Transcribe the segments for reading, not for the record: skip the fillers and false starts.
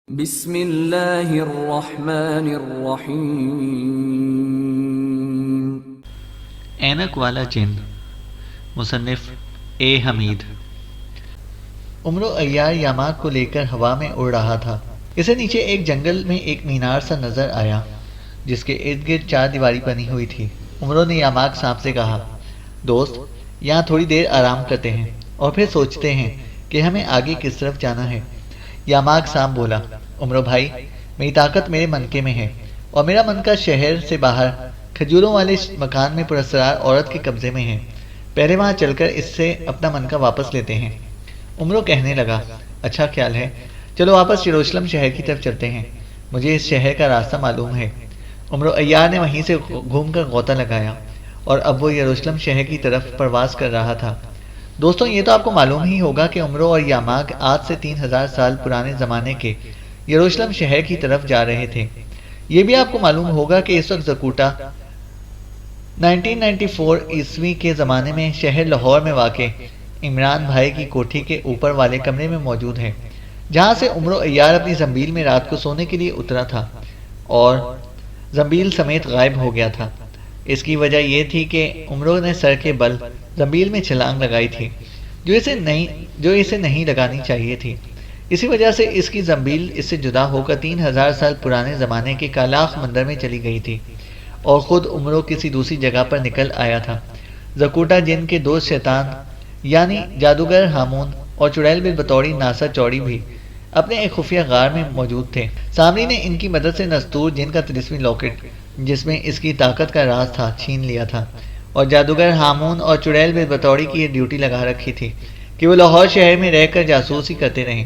بسم اللہ الرحمن الرحیم۔ اینک والا جن، مصنف اے حمید۔ عمر و عیار یاماک کو لے کر ہوا میں اڑ رہا تھا۔ اسے نیچے ایک جنگل میں ایک مینار سا نظر آیا جس کے ارد گرد چار دیواری بنی ہوئی تھی۔ عمرو نے یاماک صاحب سے کہا، دوست یہاں تھوڑی دیر آرام کرتے ہیں اور پھر سوچتے ہیں کہ ہمیں آگے کس طرف جانا ہے۔ یاماک صاحب بولا، عمرو بھائی میری طاقت میرے منکے میں ہے اور میرا منکا شہر سے باہر کھجوروں والے مکان میں پراسرار عورت کے قبضے میں ہے۔ پہلے وہاں چل کر اس سے اپنا منکا واپس لیتے ہیں۔ عمرو کہنے لگا، اچھا خیال ہے، چلو واپس یروشلم شہر کی طرف چلتے ہیں، مجھے اس شہر کا راستہ معلوم ہے۔ عمرو عیار نے وہیں سے گھوم کر غوطہ لگایا اور اب وہ یروشلم شہر کی طرف پرواز کر رہا تھا۔ دوستوں یہ تو آپ کو معلوم ہی ہوگا کہ عمرو اور یاماک آج سے 3000 سال پرانے زمانے کے یروشلم شہر کی طرف جا رہے تھے۔ یہ بھی آپ کو معلوم ہوگا کہ اس وقت زکوٹا 1994 عیسوی کے زمانے میں شہر لاہور میں واقع عمران بھائی کی کوٹھی کے اوپر والے کمرے میں موجود ہے، جہاں سے عمرو عیار اپنی زنبیل میں رات کو سونے کے لیے اترا تھا اور زنبیل سمیت غائب ہو گیا تھا۔ اس کی وجہ یہ تھی کہ عمرو نے سر کے بل زنبیل میں چھلانگ لگائی تھی جو اسے نہیں لگانی چاہیے تھی۔ اسی وجہ سے اس کی زنبیل اس سے جدا ہو کر 3000 سال پرانے زمانے کے کالاخ مندر میں چلی گئی تھی اور خود عمرو کسی دوسری جگہ پر نکل آیا تھا۔ زکوٹا جن کے دوست شیطان یعنی جادوگر ہامون اور چڑیل بل بطوری ناسا چوڑی بھی اپنے ایک خفیہ غار میں موجود تھے۔ سامری نے ان کی مدد سے نستور جن کا طلسمی لاکٹ جس میں اس کی طاقت کا راز تھا چھین لیا تھا، اور جادوگر ہامون اور چڑیل بل بطوری کی یہ ڈیوٹی لگا رکھی تھی کہ وہ لاہور شہر میں رہ کر جاسوسی کرتے رہیں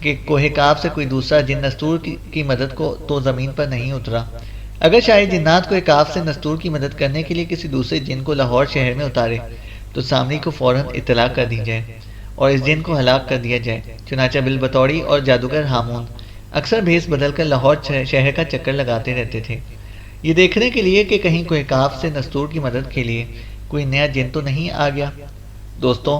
کہ کوہ کاف سے کوئی دوسرا جن نستور کی مدد کو تو زمین پر نہیں اترا۔ اگر شاید جنات کوہ کاف سے نستور کی مدد کرنے کے لیے کسی دوسرے جن کو لاہور شہر میں اتارے تو سامری کو فوراً اطلاع کر دی جائے اور اس جن کو ہلاک کر دیا جائے۔ چنانچہ بل بطوری اور جادوگر ہامون اکثر بھیس بدل کر لاہور شہر کا چکر لگاتے رہتے تھے، یہ دیکھنے کے لیے کہ کہیں کوہ کاف سے نستور کی مدد کے لیے کوئی نیا جن تو نہیں آ گیا۔ دوستوں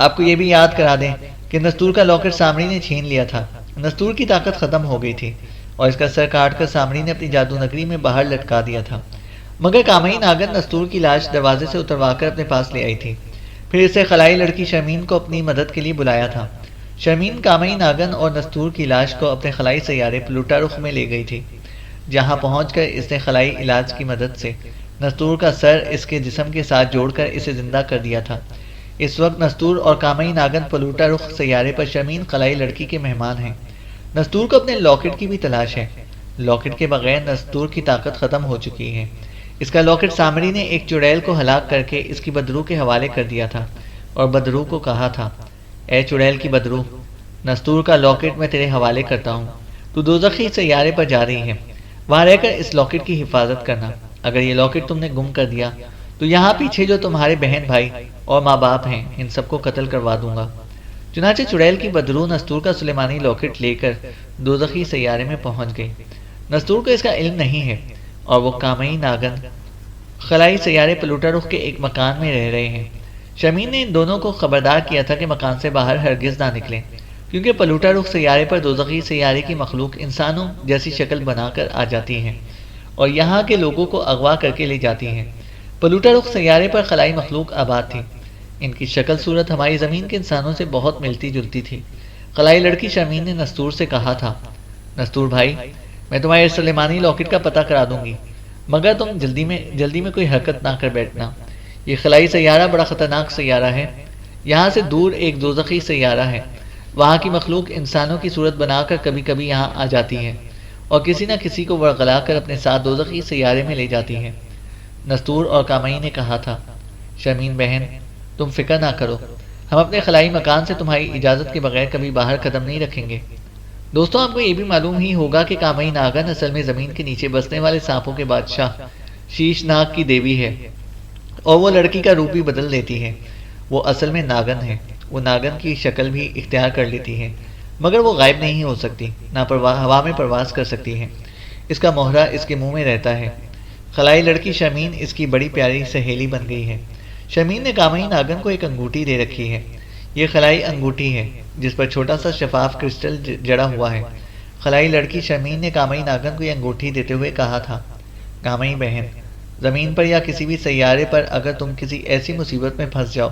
آپ کو یہ بھی یاد کرا دیں کہ نستور کا لاکٹ سامری نے چھین لیا تھا۔ نستور کی طاقت ختم ہو گئی تھی اور اس کا سر کاٹ کر سامری نے اپنی جادو نگری میں باہر لٹکا دیا تھا، مگر کامئی ناگن نستور کی لاش دروازے سے اتروا کر اپنے پاس لے آئی تھی۔ پھر اسے خلائی لڑکی شرمین کو اپنی مدد کے لیے بلایا تھا۔ شرمین کامئی ناگن اور نستور کی لاش کو اپنے خلائی سیارے پلوٹا رخ میں لے گئی تھی، جہاں پہنچ کر اس نے خلائی علاج کی مدد سے نستور کا سر اس کے جسم کے ساتھ جوڑ کر اسے زندہ کر دیا تھا۔ اس وقت نستور اور کامئی ناگن پلوٹا رخ سیارے پر شرمین خلائی لڑکی کے مہمان ہیں۔ نستور کو اپنے لاکٹ کی بھی تلاش ہے۔ لاکٹ کے بغیر نستور کی طاقت ختم ہو چکی ہے۔ اس کا لاکٹ سامری نے ایک چڑیل کو ہلاک کر کے اس کی بدرو کے حوالے کر دیا تھا اور بدرو کو کہا تھا، اے چڑیل کی بدرو، نستور کا لاکٹ میں تیرے حوالے کرتا ہوں، تو دوزخی سیارے پر جا رہی ہے، وہاں رہ کر اس لاکٹ کی حفاظت کرنا۔ اگر یہ لاکٹ تم نے گم کر دیا تو یہاں پیچھے جو تمہارے بہن بھائی اور ماں باپ ہیں ان سب کو قتل کروا دوں گا۔ چنانچہ چڑیل کی بدرو نستور کا سلیمانی لاکٹ لے کر دوزخی سیارے میں پہنچ گئی۔ نستور کو اس کا علم نہیں ہے اور وہ کامئی ناگن خلائی سیارے پلوٹا رخ کے ایک مکان میں رہ رہے ہیں۔ شرمین نے ان دونوں کو خبردار کیا تھا کہ مکان سے باہر ہرگز نہ نکلیں، کیونکہ پلوٹا رخ سیارے پر دوزخی سیارے کی مخلوق انسانوں جیسی شکل بنا کر آ جاتی ہے اور یہاں کے لوگوں کو اغوا کر کے لے جاتی ہے۔ پلوٹا رخ سیارے پر خلائی مخلوق آباد تھی، ان کی شکل صورت ہماری زمین کے انسانوں سے بہت ملتی جلتی تھی۔ خلائی لڑکی شرمین نے نستور سے کہا تھا، نستور بھائی میں تمہارے سلیمانی لاکٹ کا پتہ کرا دوں گی، مگر تم جلدی میں کوئی حرکت نہ کر بیٹھنا۔ یہ خلائی سیارہ بڑا خطرناک سیارہ ہے، یہاں سے دور ایک دوزخی سیارہ ہے، وہاں کی مخلوق انسانوں کی صورت بنا کر کبھی کبھی یہاں آ جاتی ہے اور کسی نہ کسی کو ورغلا کر اپنے ساتھ دوزخی سیارے میں لے جاتی ہے۔ نستور اور کامئی نے کہا تھا، شرمین بہن تم فکر نہ کرو، ہم اپنے خلائی مکان سے تمہاری اجازت کے بغیر کبھی باہر قدم نہیں رکھیں گے۔ دوستوں آپ کو یہ بھی معلوم ہی ہوگا کہ کامئی ناگن اصل میں زمین کے نیچے بسنے والے سانپوں کے بادشاہ شیش ناگ کی دیوی ہے اور وہ لڑکی کا روپ بھی بدل دیتی ہے۔ وہ اصل میں ناگن ہے، وہ ناگن کی شکل بھی اختیار کر لیتی ہے، مگر وہ غائب نہیں ہو سکتی، نہ ہوا میں پرواز کر سکتی ہے۔ اس کا مہرہ اس کے منہ میں رہتا ہے۔ خلائی لڑکی شرمین اس کی بڑی پیاری سہیلی بن گئی ہے۔ شرمین نے کامئی ناگن کو ایک انگوٹھی دے رکھی ہے، یہ خلائی انگوٹھی ہے جس پر چھوٹا سا شفاف کرسٹل جڑا ہوا ہے۔ خلائی لڑکی شرمین نے کامئی ناگن کو یہ انگوٹھی دیتے ہوئے کہا تھا، کامئی بہن، زمین پر یا کسی بھی سیارے پر اگر تم کسی ایسی مصیبت میں پھنس جاؤ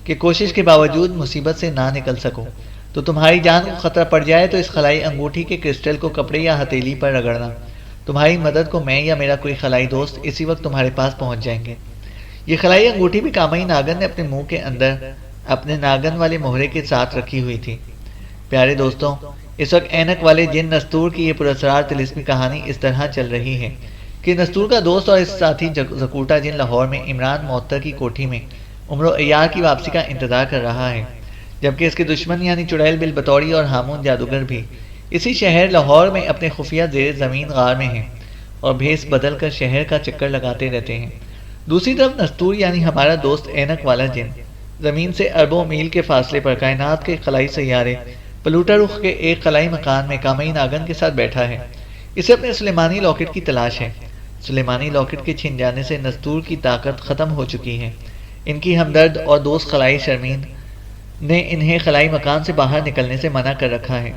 کہ کوشش کے باوجود مصیبت سے نہ نکل سکو تو تمہاری جان کو خطرہ پڑ جائے تو اس خلائی انگوٹھی کے کرسٹل کو کپڑے یا ہتھیلی پر رگڑنا، تمہاری مدد کو میں یا میرا کوئی خلائی دوست اسی وقت تمہارے پاس پہنچ جائیں گے۔ یہ خلائی انگوٹھی بھی کامئی ناگن نے اپنے منہ کے اندر اپنے ناگن والے مہرے کے ساتھ رکھی ہوئی تھی۔ پیارے دوستوں، اس وقت اینک والے جن نستور کی یہ پراسرار طلسمی کہانی اس طرح چل رہی ہے کہ نستور کا دوست اور اس ساتھی زکوٹا جن لاہور میں عمران معطر کی کوٹھی میں عمر و عیار کی واپسی کا انتظار کر رہا ہے، جبکہ اس کے دشمن یعنی چڑیل بل بطوری اور ہامون جادوگر بھی اسی شہر لاہور میں اپنے خفیہ زیر زمین غار میں ہیں اور بھیس بدل کر شہر کا چکر لگاتے رہتے ہیں۔ دوسری طرف نستور یعنی ہمارا دوست اینک والا جن زمین سے اربوں میل کے فاصلے پر کائنات کے خلائی سیارے پلوٹا رخ کے ایک خلائی مکان میں کامئی ناگن کے ساتھ بیٹھا ہے۔ اسے اپنے سلیمانی لاکٹ کی تلاش ہے۔ سلیمانی لاکٹ کے چھن جانے سے نستور کی طاقت ختم ہو چکی ہے۔ ان کی ہمدرد اور دوست خلائی شرمین نے انہیں خلائی مکان سے باہر نکلنے سے منع کر رکھا ہے،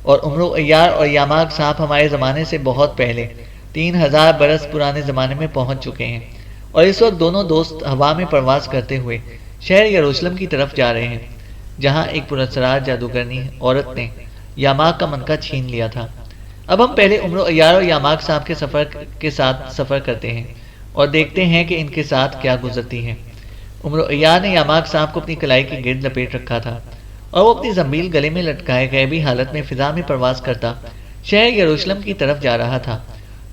اور عمر و عیار اور یاماگ سانپ ہمارے زمانے سے بہت پہلے 3000 برس پرانے زمانے میں پہنچ چکے ہیں، اور اس وقت دونوں دوست ہوا میں پرواز کرتے ہوئے شہر یروشلم کی طرف جا رہے ہیں، جہاں ایک پراسرار جادوگرنی عورت نے یاماگ کا منکا چھین لیا تھا۔ اب ہم پہلے عمر و عیار اور یاماگ صاحب کے ساتھ سفر کرتے ہیں اور دیکھتے ہیں کہ ان کے ساتھ کیا گزرتی ہے۔ عمر و عیار نے یاماگ صاحب کو اپنی کلائی کے گرد لپیٹ رکھا تھا اور وہ اپنی زنبیل گلے میں لٹکائے گئے بھی حالت میں فضا میں پرواز کرتا شہر یروشلم کی طرف جا رہا تھا۔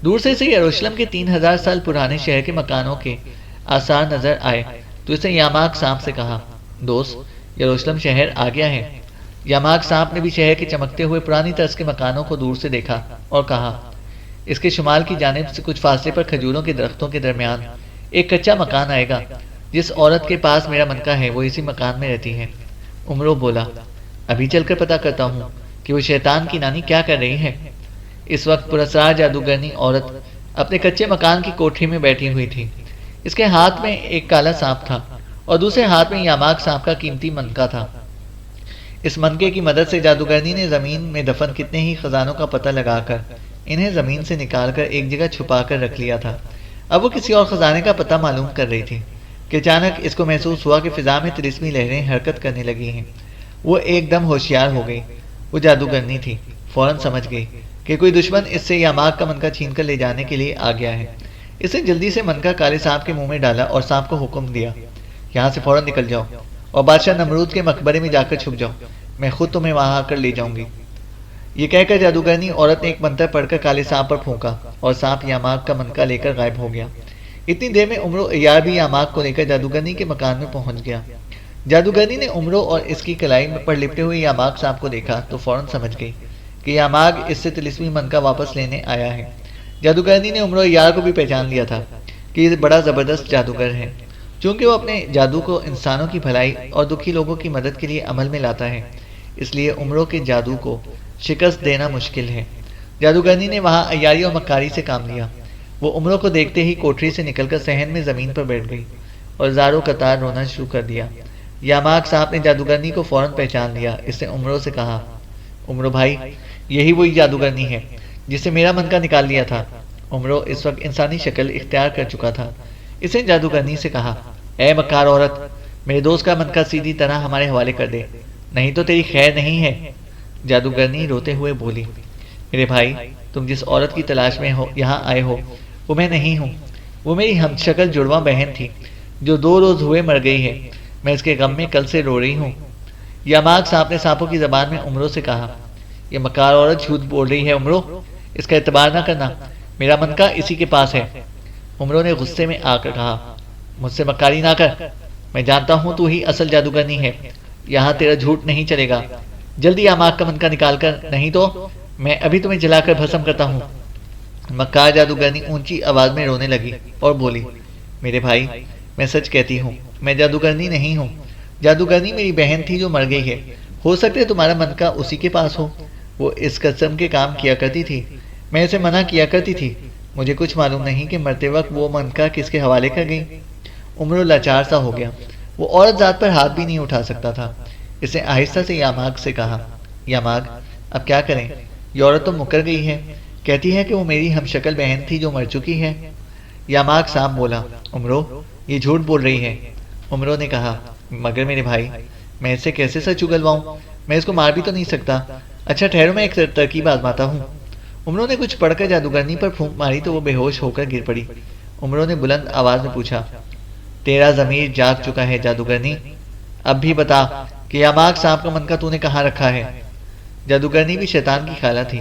دور سے اسے یروشلم کے 3000 سال پرانے شہر کے مکانوں کے آثار نظر آئے تو اسے یاماگ صاحب سے کہا، دوست، یروشلم شہر آ گیا ہے۔ یاماگ صاحب نے بھی شہر کے چمکتے ہوئے پرانی طرز کے مکانوں کو دور سے دیکھا اور کہا، اس کے شمال کی جانب سے کچھ فاصلے پر کھجوروں کے درختوں کے درمیان ایک کچا مکان آئے گا۔ جس عورت کے پاس میرا منکا ہے وہ اسی مکان میں رہتی ہے۔ عمرو بولا، ابھی چل کر پتہ کرتا ہوں کہ وہ شیطان کی نانی کیا کر رہی ہے۔ اس وقت پراسرار جادوگرنی عورت اپنے کچے مکان کی کوٹھی میں بیٹھی ہوئی تھی۔ اس کے ہاتھ میں ایک کالا سانپ تھا اور دوسرے ہاتھ میں یاماگ سانپ کا قیمتی منکا تھا۔ اس منکے کی مدد سے جادوگرنی نے زمین میں دفن کتنے ہی خزانوں کا پتہ لگا کر انہیں زمین سے نکال کر ایک جگہ چھپا کر رکھ لیا تھا۔ اب وہ کسی اور خزانے کا پتہ معلوم کر رہی تھی کہ اچانک اس کو محسوس ہوا کہ فضا میں طلسمی لہریں حرکت کرنے لگی ہیں۔ وہ ایک دم ہوشیار ہو گئی۔ وہ جادوگرنی تھی، فوراً سمجھ گئی کہ کوئی دشمن اس سے یاماگ کا منکا چھین کر لے جانے کے لیے آ گیا ہے۔ اس نے جلدی سے منکا کالے سانپ کے منہ میں ڈالا اور سانپ کو حکم دیا، یہاں سے فوراً نکل جاؤ اور بادشاہ نمرود کے مقبرے میں جا کر چھپ جاؤ، میں خود تمہیں وہاں آ کر لے جاؤں گی۔ یہ کہہ کر جادوگرنی عورت نے ایک منتر پڑھ کر کالے سانپ پر پھونکا اور سانپ یاماگ کا منکا لے کر غائب ہو گیا۔ اتنی دیر میں عمرو عیار بھی یاماگ کو لے کر جادوگرنی کے مکان میں پہنچ گیا۔ جادوگرنی نے عمرو اور اس کی کلائی پر لپٹے ہوئے یاماگ صاحب کو دیکھا تو فوراً سمجھ گئی کہ یاماگ اس سے طلسمی منکا واپس لینے آیا ہے۔ جادوگرنی نے عمرو عیار کو بھی پہچان لیا تھا کہ یہ بڑا زبردست جادوگر ہے، چونکہ وہ اپنے جادو کو انسانوں کی بھلائی اور دکھی لوگوں کی مدد کے لیے عمل میں لاتا ہے، اس لیے عمرو کے جادو کو شکست دینا مشکل ہے۔ جادوگرنی نے وہاں عیاری اور مکاری سے کام لیا۔ وہ عمرو کو دیکھتے ہی کوٹری سے نکل کر صحن میں زمین پر بیٹھ گئی اور زاروں قطار رونا شروع کر دیا۔ یاماگ صاحب نے جادوگرنی کو فوراً پہچان لیا۔ اس نے عمرو سے کہا، عمرو بھائی، یہی وہی جادوگرنی ہے جس سے میرا منکا نکال لیا تھا۔ عمرو اس وقت انسانی شکل اختیار کر چکا تھا۔ اس نے جادوگرنی سے کہا، اے مکار عورت، میرے دوست کا منکا سیدھی طرح ہمارے حوالے کر دے، نہیں تو تیری خیر نہیں ہے۔ جادوگرنی روتے ہوئے بولی، میرے بھائی، تم جس عورت کی تلاش میں یہاں آئے ہو وہ میں نہیں ہوں، وہ میری ہم شکل جڑواں بہن تھی جو 2 روز ہوئے مر گئی ہے، میں اس کے غم میں کل سے رو رہی ہوں۔ یاماگ صاحب نے سانپوں کی زبان میں عمرو سے کہا، یہ مکار عورت جھوٹ بول رہی ہے عمرو، اس کا اعتبار نہ کرنا، میرا منکا اسی کے پاس ہے۔ عمرو نے غصے میں آ کر کہا، مجھ سے مکاری نہ کر، میں جانتا ہوں تو ہی اصل جادوگرنی ہے، یہاں تیرا جھوٹ نہیں چلے گا، جلدی یاماگ کا منکا نکال کر، نہیں تو میں ابھی تمہیں جلا کر بھسم کرتا ہوں۔ مکار جادوگرنی اونچی آواز میں رونے لگی اور بولی، میرے بھائی، میں سچ کہتی ہوں، میں جادوگرنی نہیں ہوں، جادوگرنی میری بہن تھی جو مر گئی ہے، ہو سکتا ہے تمہارا منکا اسی کے پاس ہو، وہ اس قسم کے کام کیا کرتی تھی، میں اسے منع کیا کرتی تھی، مجھے کچھ معلوم نہیں کہ مرتے وقت وہ منکا کس کے حوالے کر گئی۔ عمرو لاچار سا ہو گیا، وہ عورت ذات پر ہاتھ بھی نہیں اٹھا سکتا تھا۔ اس نے آہستہ سے یاماگ سے کہا، یاماگ، اب کیا کریں؟ یہ عورت تو مکر گئی ہے، کہتی ہے کہ وہ میری ہم شکل بہن تھی جو مر چکی ہے۔ یاماک صاحب بولا، عمرو یہ جھوٹ بول رہی ہے۔ عمرو نے کہا، مگر میرے بھائی میں اس سے کیسے سچ اگلواؤں، میں اس کو مار بھی تو نہیں سکتا۔ اچھا ٹھہرو میں ایک ترکیب آزماتا ہوں۔ عمرو نے کچھ پڑھ کر جادوگرنی پر پھونک ماری تو وہ بے ہوش ہو کر گر پڑی۔ عمرو نے بلند آواز میں پوچھا، تیرا ضمیر جاگ چکا ہے جادوگرنی؟ اب بھی بتا کہ یاماک صاحب کا منکا تو نے کہاں رکھا ہے؟ جادوگرنی بھی شیطان کی خالہ تھی،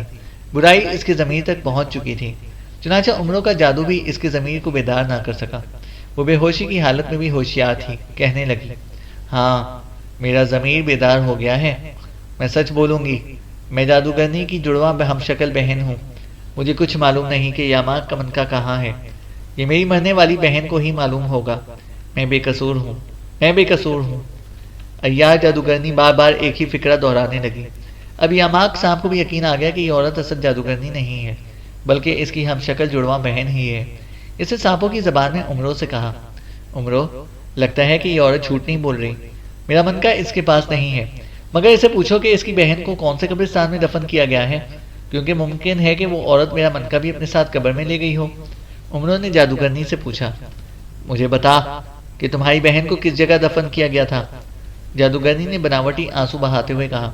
برائی اس کے ضمیر تک پہنچ چکی تھی، چنانچہ عمرو کا جادو بھی اس کے ضمیر کو بیدار نہ کر سکا۔ وہ بے ہوشی کی حالت میں بھی ہوشیار تھی، کہنے لگی، ہاں میرا ضمیر بیدار ہو گیا ہے، میں سچ بولوں گی، میں جادوگرنی کی جڑواں ہم شکل بہن ہوں۔ مجھے کچھ معلوم نہیں کہ یاماک کا منکا کہاں ہے، یہ میری مرنے والی بہن کو ہی معلوم ہوگا۔ میں بے قصور ہوں، میں بے قصور ہوں۔ عیار جادوگرنی بار بار ایک ہی فکرہ دہرانے لگی۔ اب یاماک صاحب کو بھی یقین آ گیا کہ یہ عورت اصل جادوگرنی نہیں ہے، بلکہ اس کی ہم شکل جڑواں بہن ہی ہے۔ اسے سانپوں کی زبان میں عمرو سے کہا، عمرو لگتا ہے کہ یہ عورت جھوٹ نہیں بول رہی، میرا منکا اس کے پاس نہیں ہے، مگر اسے پوچھو کہ اس کی بہن کو کون سے قبرستان میں دفن کیا گیا ہے، کیونکہ ممکن ہے کہ وہ عورت میرا منکا بھی اپنے ساتھ قبر میں لے گئی ہو۔ عمرو نے جادوگرنی سے پوچھا، مجھے بتا کہ تمہاری بہن کو کس جگہ دفن کیا گیا تھا؟ جادوگرنی نے بناوٹی آنسو بہاتے ہوئے کہا،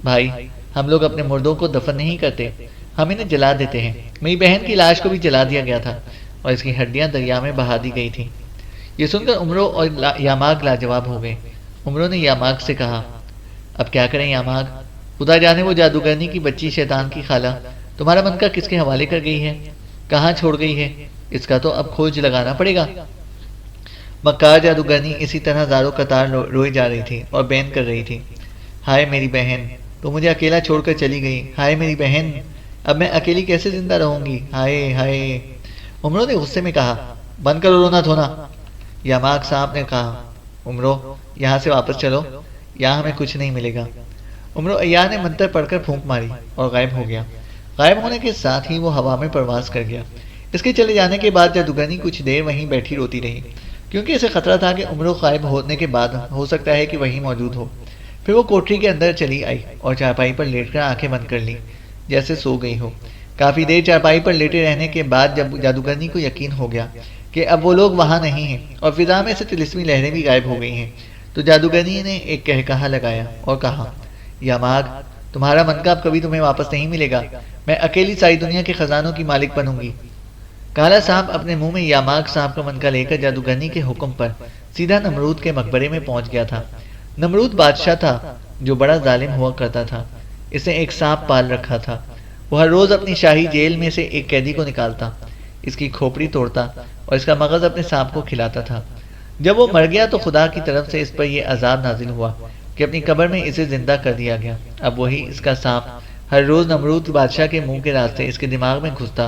بھائی ہم لوگ اپنے مردوں کو دفن نہیں کرتے، ہم انہیں جلا دیتے ہیں۔ میری بہن کی لاش کو بھی جلا دیا گیا تھا اور اس کی ہڈیاں دریا میں بہا دی گئی تھیں۔ یہ سن کر عمرو اور یاماک لاجواب ہو گئے۔ عمرو نے یاماک سے کہا، اب کیا کریں یاماک، خدا جانے وہ جادوگرنی کی بچی شیطان کی خالہ تمہارا منکا کس کے حوالے کر گئی ہے، کہاں چھوڑ گئی ہے، اس کا تو اب کھوج لگانا پڑے گا۔ مکار جادوگرنی اسی طرح زاروں قطار روئی جا رہی تھی اور بین کر رہی تھی، ہائے میری بہن تو مجھے اکیلا چھوڑ کر چلی گئی، ہائے میری بہن اب میں اکیلی کیسے زندہ رہوں گی، ہائے ہائے۔ عمرو نے غصے میں کہا، بند کرو رونا دھونا۔ یاماک صاحب نے کہا، عمرو یہاں سے واپس چلو، یہاں ہمیں کچھ نہیں ملے گا۔ عمرو عیار نے منتر پڑھ کر پھونک ماری اور غائب ہو گیا۔ غائب ہونے کے ساتھ ہی وہ ہوا میں پرواز کر گیا۔ اس کے چلے جانے کے بعد جادوگرنی کچھ دیر وہیں بیٹھی روتی رہی، کیونکہ اسے خطرہ تھا کہ عمرو غائب ہونے کے بعد ہو سکتا ہے کہ وہیں موجود ہو۔ پھر وہ کوٹری کے اندر چلی آئی اور چارپائی پر لیٹ کر آنکھیں بند کر لی، جیسے سو گئی ہو۔ کافی دیر چارپائی پر لیٹے رہنے کے بعد جب جادوگرنی کو یقین ہو گیا کہ اب وہ لوگ وہاں نہیں ہیں اور فضا میں سے طلسمی لہریں بھی غائب ہو گئی ہیں، تو جادوگرنی نے ایک کہا لگایا اور کہا، یاماک تمہارا منکا اب کبھی تمہیں واپس نہیں ملے گا، میں اکیلی ساری دنیا کے خزانوں کی مالک بنوں گی۔ کالا صاحب اپنے منہ میں یاماک صاحب کا منکا لے کر جادوگرنی کے حکم پر سیدھا نمرود کے مقبرے میں پہنچ گیا تھا۔ نمرود بادشاہ تھا جو بڑا ظالم ہوا کرتا تھا۔ اس نے ایک سانپ پال رکھا تھا۔ وہ ہر روز اپنی شاہی جیل میں سے ایک قیدی کو نکالتا، اس کی کھوپڑی توڑتا اور اس کا مغز اپنے سانپ کو کھلاتا تھا۔ جب وہ مر گیا تو خدا کی طرف سے اس پر یہ عذاب نازل ہوا کہ اپنی قبر میں اسے زندہ کر دیا گیا۔ اب وہی اس کا سانپ ہر روز نمرود بادشاہ کے منہ کے راستے اس کے دماغ میں گھستا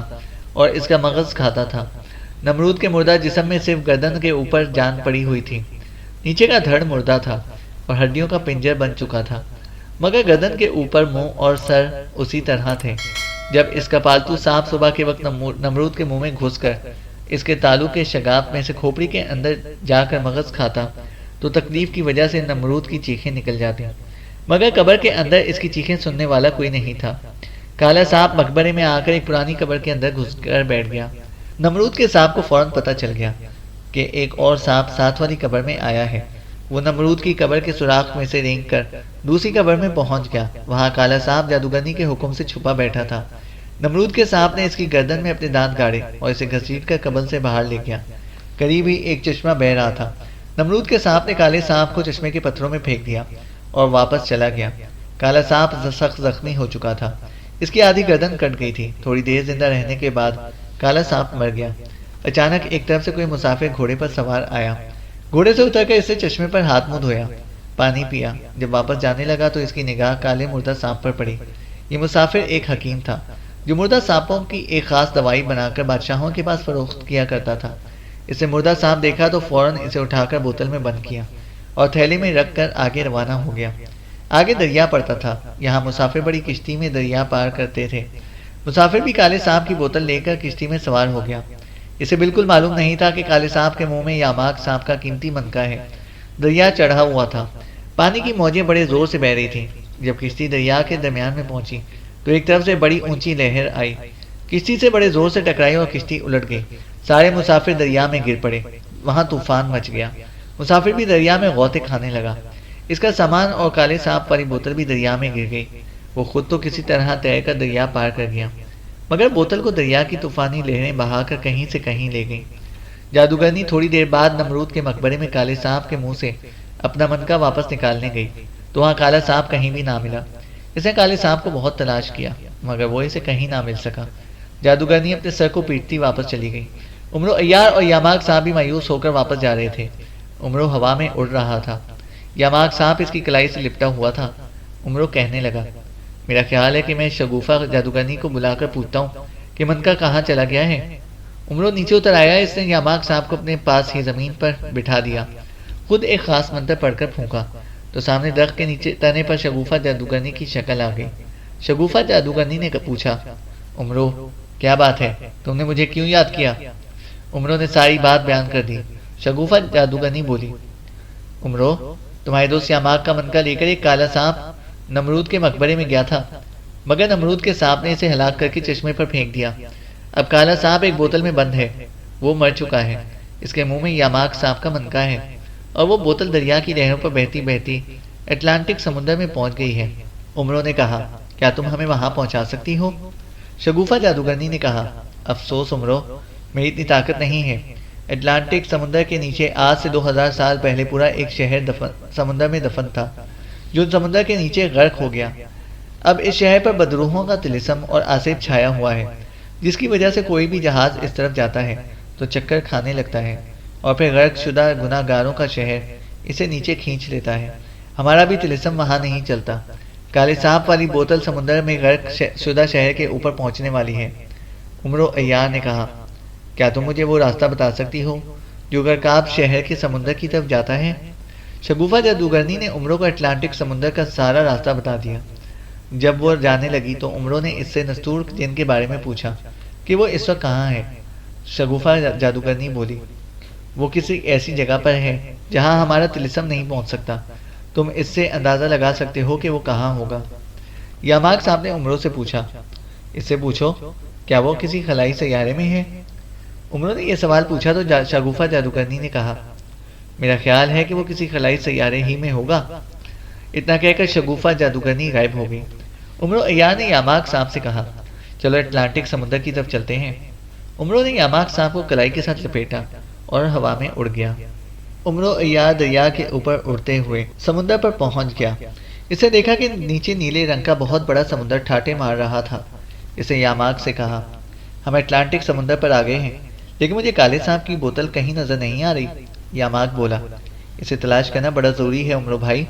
اور اس کا مغز کھاتا تھا۔ نمرود کے مردہ جسم میں صرف گردن کے اوپر جان پڑی ہوئی تھی، نیچے کا دھڑ مردہ تھا اور ہڈیوں کا پنجر بن چکا تھا، مگر گردن کے اوپر منہ اور سر اسی طرح تھے۔ جب اس کا پالتو سانپ صبح کے وقت نمرود کے منہ میں گھس کر اس کے تالو کے شگاف میں سے کھوپڑی کے اندر جا کر مغز کھاتا تو تکلیف کی وجہ سے نمرود کی چیخیں نکل جاتی، مگر قبر کے اندر اس کی چیخیں سننے والا کوئی نہیں تھا۔ کالا سانپ مقبرے میں آ کر ایک پرانی قبر کے اندر گھس کر بیٹھ گیا۔ نمرود کے سانپ کو فوراً پتہ چل گیا کہ ایک اور سانپ ساتھ والی قبر میں آیا ہے۔ وہ نمرود کی قبر کے سوراخ میں سے رینگ کر دوسری قبر میں پہنچ گیا۔ وہاں کالا سانپ جادوگرنی کے حکم سے چھپا بیٹھا تھا۔ نمرود کے سانپ نے اس کی گردن میں اپنے دانت گاڑے اور اسے گھسیٹ کر قبر سے باہر لے گیا۔ قریب ہی ایک چشمہ بہہ رہا تھا۔ نمرود کے سانپ نے کالے سانپ کو چشمے کے پتھروں میں پھینک دیا اور واپس چلا گیا۔ کالا سانپ سخت زخمی ہو چکا تھا، اس کی آدھی گردن کٹ گئی تھی۔ تھوڑی دیر زندہ رہنے کے بعد کالا سانپ مر گیا۔ اچانک ایک طرف سے کوئی مسافر گھوڑے پر سوار آیا۔ گھوڑے سے اتر کر اس سے چشمے پر ہاتھ منہ دھویا، پانی پیا۔ جب واپس جانے لگا تو اس کی نگاہ کالے مردہ سانپ پر پڑی۔ یہ مسافر ایک حکیم تھا جو مردہ سانپوں کی ایک خاص دوائی بنا کر بادشاہوں کے پاس فروخت کیا کرتا تھا۔ اسے مردہ سانپ دیکھا تو فوراً اسے اٹھا کر بوتل میں بند کیا اور تھیلی میں رکھ کر آگے روانہ ہو گیا۔ آگے دریا پڑتا تھا، یہاں مسافر بڑی کشتی میں دریا پار کرتے تھے۔ مسافر بھی کالے سانپ کی بوتل لے کر کشتی میں سوار ہو گیا۔ اسے بالکل معلوم نہیں تھا کہ کالے سانپ کے منہ میں یاماک سانپ کا قیمتی منکا ہے۔ دریا چڑھا ہوا تھا، پانی کی موجیں بڑے زور سے بہہ رہی تھیں۔ جب کشتی دریا کے درمیان میں پہنچی تو ایک طرف سے بڑی اونچی لہر آئی، کشتی سے بڑے زور سے ٹکرائی اور کشتی الٹ گئی۔ سارے مسافر دریا میں گر پڑے، وہاں طوفان مچ گیا۔ مسافر بھی دریا میں غوطے کھانے لگا۔ اس کا سامان اور کالے سانپ والی بوتل بھی دریا میں گر گئی۔ وہ خود تو کسی طرح تیر کر دریا پار کر گیا، مگر بوتل کو دریا کی طوفانی لہریں بہا کر کہیں سے کہیں لے گئیں۔ جادوگرنی تھوڑی دیر بعد نمرود کے مقبرے میں کالے سانپ کے منہ سے اپنا منکا واپس نکالنے گئی تو وہاں کالا سانپ کہیں بھی نہ ملا۔ اس نے کالے سانپ کو بہت تلاش کیا، مگر وہ اسے کہیں نہ مل سکا۔ جادوگرنی اپنے سر کو پیٹتی واپس چلی گئی۔ عمرو عیار اور یاماک صاحب بھی مایوس ہو کر واپس جا رہے تھے۔ عمرو ہوا میں اڑ رہا تھا، یاماک صاحب اس کی کلائی سے لپٹا ہوا تھا۔ عمرو کہنے لگا، میرا خیال ہے کہ میں شگوفہ جادوگرنی کو بلا کر پوچھتا ہوں کہ منکا کہاں چلا گیا ہے۔ عمرو نیچے اتر آیا۔ اس نے یاماک صاحب کو اپنے پاس ہی زمین پر بٹھا دیا، خود ایک خاص منتر پڑھ کر پھونکا تو سامنے درخت کے نیچے تنے پر شگوفہ جادوگرنی کی شکل آ گئی۔ شگوفہ جادوگرنی نے پوچھا، عمرو کیا بات ہے، تم نے مجھے کیوں یاد کیا؟ عمرو نے ساری بات بیان کر دی۔ شگوفہ جادوگرنی بولی، عمرو تمہارے دوست یاماک کا منکا لے کر ایک کالا سانپ نمرود کے مقبرے میں گیا تھا، مگر نمرود کے سانپ نے اسے ہلاک کر کے چشمے پر پھینک دیا۔ اب کالا سانپ ایک بوتل میں بند ہے، وہ مر چکا ہے۔ اس کے منہ میں یاماک سانپ کا منکا ہے اور وہ بوتل دریا کی لہروں پر بہتی بہتی اٹلانٹک سمندر میں پہنچ گئی ہے۔ عمرو نے کہا، کیا تم ہمیں وہاں پہنچا سکتی ہو؟ شگوفہ جادوگرنی نے کہا، افسوس عمرو، میری اتنی طاقت نہیں ہے۔ اٹلانٹک سمندر کے نیچے آج سے 2000 سال پہلے پورا ایک شہر سمندر میں دفن تھا، جو سمندر کے نیچے غرق ہو گیا۔ اب اس شہر پر بدروحوں کا طلسم اور آسیب چھایا ہوا ہے، جس کی وجہ سے کوئی بھی جہاز اس طرف جاتا ہے تو چکر کھانے لگتا ہے اور پھر غرق شدہ گناہ گاروں کا شہر اسے نیچے کھینچ لیتا ہے۔ ہمارا بھی طلسم وہاں نہیں چلتا۔ کالے سانپ والی بوتل سمندر میں غرق شدہ شہر کے اوپر پہنچنے والی ہے۔ عمرو عیار نے کہا، کیا تم مجھے وہ راستہ بتا سکتی ہو جو غرقاب شہر کے سمندر کی طرف جاتا ہے؟ شگوفہ جادوگرنی نے عمرو کو اٹلانٹک سمندر کا سارا راستہ بتا دیا۔ جب وہ جانے لگی تو عمرو نے اس سے نستور جن کے بارے میں پوچھا کہ وہ اس وقت کہاں ہے۔ شگوفہ جادوگرنی بولی، وہ کسی ایسی جگہ پر ہے جہاں ہمارا طلسم نہیں پہنچ سکتا۔ تم اس سے اندازہ لگا سکتے ہو کہ وہ کہاں ہوگا؟ یاماک صاحب نے عمرو سے پوچھا، اس سے پوچھو کیا وہ کسی خلائی سیارے میں ہے؟ عمرو نے یہ سوال پوچھا تو شگوفہ جادوگرنی نے کہا، میرا خیال ہے کہ وہ کسی خلائی سیارے ہی میں ہوگا۔ اتنا کہہ کر شگوفہ جادوگرنی غائب ہو گئی۔ عمرو عیار نے یاماک صاحب سے کہا، چلو اٹلانٹک سمندر کی طرف چلتے ہیں۔ عمرو نے یاماک صاحب کو کلائی کے ساتھ لپیٹا اور ہوا میں اڑ گیا۔ عمرو عیار دریا کے اوپر اڑتے ہوئے سمندر پر پہنچ گیا۔ اسے دیکھا کہ نیچے نیلے رنگ کا بہت بڑا سمندر ٹھاٹے مار رہا تھا۔ اسے یاماک سے کہا، ہم اٹلانٹک سمندر پر آ گئے ہیں، لیکن مجھے کالے سانپ کی بوتل کہیں نظر نہیں آ رہی۔ یاماک بولا، اسے تلاش کرنا بڑا ضروری ہے عمرو بھائی۔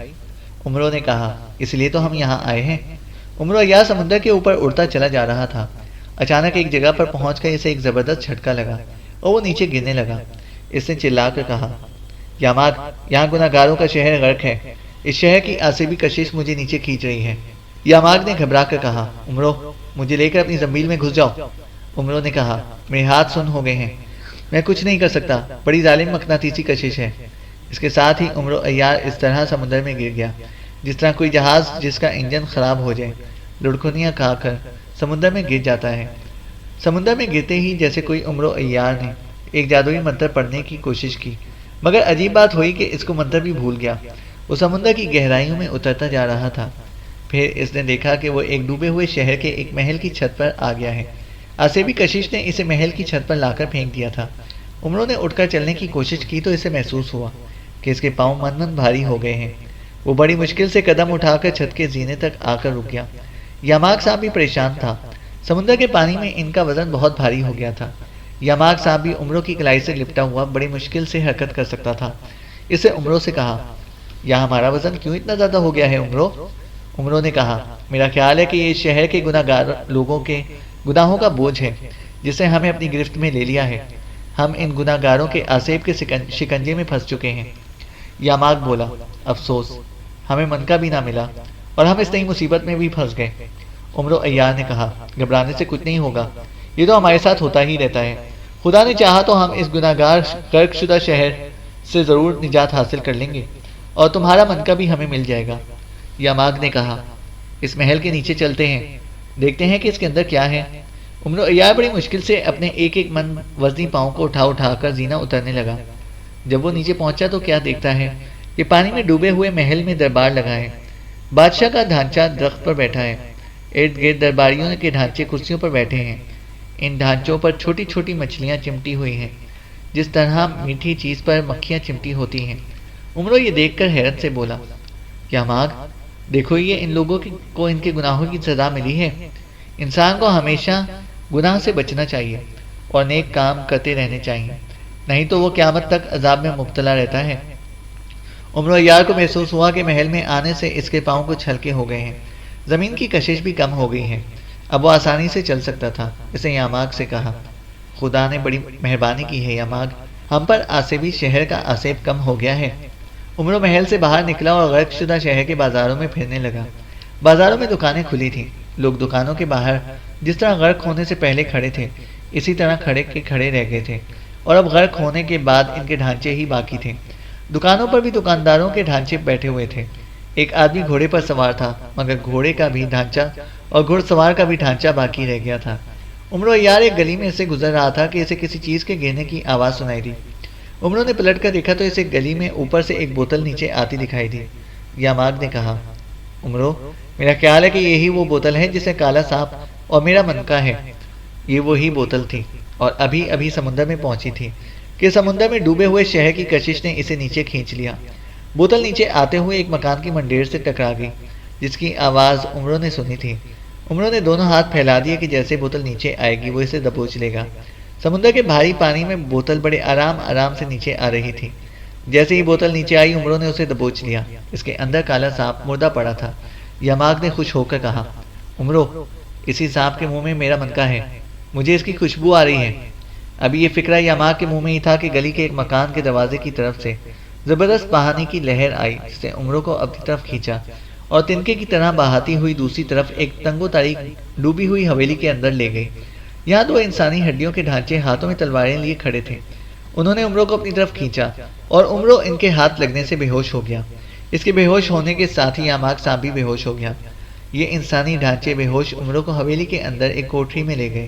عمرو نے کہا، اس لیے تو ہم یہاں آئے ہیں۔ عمرو عیار سمندر کے اوپر اڑتا چلا جا رہا تھا۔ اچانک ایک جگہ پر پہنچ کر اسے ایک زبردست جھٹکا لگا اور وہ نیچے گرنے لگا۔ اس نے چلا کر کہا، یاماک، یہاں گناہ گاروں کا شہر غرق ہے، اس شہر کی آسیبی کشش مجھے نیچے کھینچ رہی ہے۔ یاماک نے گھبرا کر کہا، عمرو مجھے لے کر اپنی زنبیل میں گھس جاؤ۔ عمرو نے کہا، میرے ہاتھ سن ہو گئے ہیں، میں کچھ نہیں کر سکتا، بڑی ظالم مقناطیسی کشش ہے۔ اس کے ساتھ ہی عمرو عیار اس طرح سمندر میں گر گیا جس طرح کوئی جہاز جس کا انجن خراب ہو جائے لڑکھنیاں کھا کر سمندر میں گر جاتا ہے۔ سمندر میں گرتے ہی جیسے کوئی عمرو عیار نے ایک جادوئی منتر پڑھنے کی کوشش کی، مگر عجیب بات ہوئی کہ اس کو منتر بھی بھول گیا۔ وہ سمندر کی گہرائیوں میں اترتا جا رہا تھا۔ پھر اس نے دیکھا کہ وہ ایک ڈوبے ہوئے شہر کے ایک محل کی چھت پر آ گیا ہے۔ آسیبی کشش نے اسے محل کی چھت پر لا کر پھینک دیا تھا۔ عمرو نے اٹھ کر چلنے کی کوشش کی تو اسے محسوس ہوا کہ اس کے پاؤں من بھاری ہو گئے ہیں۔ وہ بڑی مشکل سے قدم اٹھا کر چھت کے زینے تک آ کر رک گیا۔ یاماک صاحب بھی پریشان تھا، سمندر کے پانی میں ان کا وزن بہت بھاری ہو گیا تھا۔ یاماک صاحب بھی عمرو کی کلائی سے لپٹا ہوا بڑی مشکل سے حرکت کر سکتا تھا۔ اسے عمرو سے کہا، یہاں ہمارا وزن کیوں اتنا زیادہ ہو گیا ہے عمرو؟ عمرو نے کہا، میرا خیال ہے کہ یہ شہر کے گناہ گار لوگوں کے گناہوں کا بوجھ ہے جسے ہمیں اپنی گرفت میں لے لیا ہے۔ ہم ان گناہ گاروں کے آسیب کے شکنجے میں پھنس چکے ہیں۔ یاماک بولا، افسوس، ہمیں منکا بھی نہ ملا اور ہم اس نئی مصیبت میں بھی پھنس گئے۔ عمرو عیار نے کہا، گھبرانے سے کچھ نہیں ہوگا، یہ تو ہمارے ساتھ ہوتا ہی رہتا ہے۔ خدا نے چاہا تو ہم اس گناہ گار غرق شدہ شہر سے ضرور نجات حاصل کر لیں گے اور تمہارا منکا بھی ہمیں مل جائے گا۔ یاماک نے کہا، اس محل کے نیچے چلتے ہیں۔ دیکھتے ہیں کہ اس کے اندر کیا ہے۔ عمر عیار بڑی مشکل سے اپنے ایک ایک من وزنی پاؤں کو اٹھا کر زینہ اترنے لگا۔ جب وہ نیچے پہنچا تو کیا دیکھتا ہے کہ پانی میں ڈوبے ہوئے محل میں دربار لگا ہے۔ بادشاہ کا ڈھانچہ درخت پر بیٹھا ہے، ارد گرد درباریوں کے ڈھانچے کرسیوں پر بیٹھے ہیں۔ ان ڈھانچوں پر چھوٹی چھوٹی مچھلیاں چمٹی ہوئی ہیں، جس طرح میٹھی چیز پر مکھیاں چمٹی ہوتی ہیں۔ عمرو یہ دیکھ کر حیرت سے بولا، کیا ماغ، دیکھو یہ ان لوگوں کو ان کے گناہوں کی سزا ملی ہے۔ انسان کو ہمیشہ گناہ سے بچنا چاہیے اور نیک کام کرتے رہنے چاہیے، نہیں تو وہ قیامت تک عذاب میں مبتلا رہتا ہے۔ عمر عیار کو محسوس ہوا کہ محل میں آنے سے اس کے پاؤں کچھ ہلکے ہو گئے ہیں، زمین کی کشش بھی کم ہو گئی ہے، اب وہ آسانی سے چل سکتا تھا۔ اس نے یاماغ سے کہا، خدا نے بڑی مہربانی کی ہے یاماغ، ہم پر آسیبی شہر کا آسیب کم ہو گیا ہے۔ عمرو محل سے باہر نکلا اور غرق شدہ شہر کے بازاروں میں پھرنے لگا۔ بازاروں میں دکانیں کھلی تھیں، لوگ دکانوں کے باہر جس طرح غرق ہونے سے پہلے کھڑے تھے اسی طرح کھڑے رہ گئے تھے، اور اب غرق ہونے کے بعد ان کے ڈھانچے ہی باقی تھے۔ دکانوں پر بھی دکانداروں کے ڈھانچے بیٹھے ہوئے تھے۔ ایک آدمی گھوڑے پر سوار تھا، مگر گھوڑے کا بھی ڈھانچہ اور گھڑ سوار کا بھی ڈھانچہ باقی رہ گیا تھا۔ عمرو عیار ایک گلی میں سے گزر رہا تھا کہ اسے کسی چیز کے گرنے کی آواز سنائی دی۔ عمرو نے پلٹ کر دیکھا تو اسے گلی میں اوپر سے ایک بوتل نیچے آتی دکھائی دی۔ یاماغ نے کہا، عمرو، میرا خیال ہے کہ یہی وہ بوتل ہے جسے کالا سانپ اور میرا منکا ہے۔ یہ وہی بوتل تھی اور ابھی ابھی سمندر میں پہنچی تھی کہ سمندر میں ڈوبے ہوئے شہر کی کشش نے اسے نیچے کھینچ لیا۔ بوتل نیچے آتے ہوئے ایک مکان کی منڈیر سے ٹکرا گئی، جس کی آواز عمرو نے سنی تھی۔ عمرو نے دونوں ہاتھ پھیلا دیے کہ جیسے بوتل نیچے آئے گی وہ اسے دبوچ لے گا۔ سمندر کے بھاری پانی میں بوتل بڑے آرام سے نیچے آ رہی تھی۔ جیسے ہی بوتل نیچے آئی عمرو نے اسے دبوچ لیا۔ اس کے اندر کالا سانپ مردہ پڑا تھا۔ یاماغ نے خوش ہو کر کہا، عمرو، اسی سانپ کے منہ میں میرا منکا ہے، مجھے اس کی خوشبو آ رہی ہے۔ ابھی یہ فکرہ یاماغ کے منہ میں ہی تھا کہ گلی کے ایک مکان کے دروازے کی طرف سے زبردست بہانے کی لہر آئی، جس نے عمرو کو اپنی طرف کھینچا اور تنکے کی طرح بہاتی ہوئی دوسری طرف ایک تنگ و تاریک ڈوبی ہوئی حویلی کے اندر لے گئی۔ یہاں دو انسانی ہڈیوں کے ڈھانچے ہاتھوں میں تلواریں لیے کھڑے تھے۔ انہوں نے عمرو کو اپنی طرف کھینچا اور عمرو ان کے ہاتھ لگنے سے بے ہوش ہو گیا۔ اس کے بے ہوش ہونے کے ساتھ ہی یاماغ صاحب بھی بے ہوش ہو گیا۔ یہ انسانی ڈھانچے بے ہوش عمرو کو حویلی کے اندر ایک کوٹری میں لے گئے۔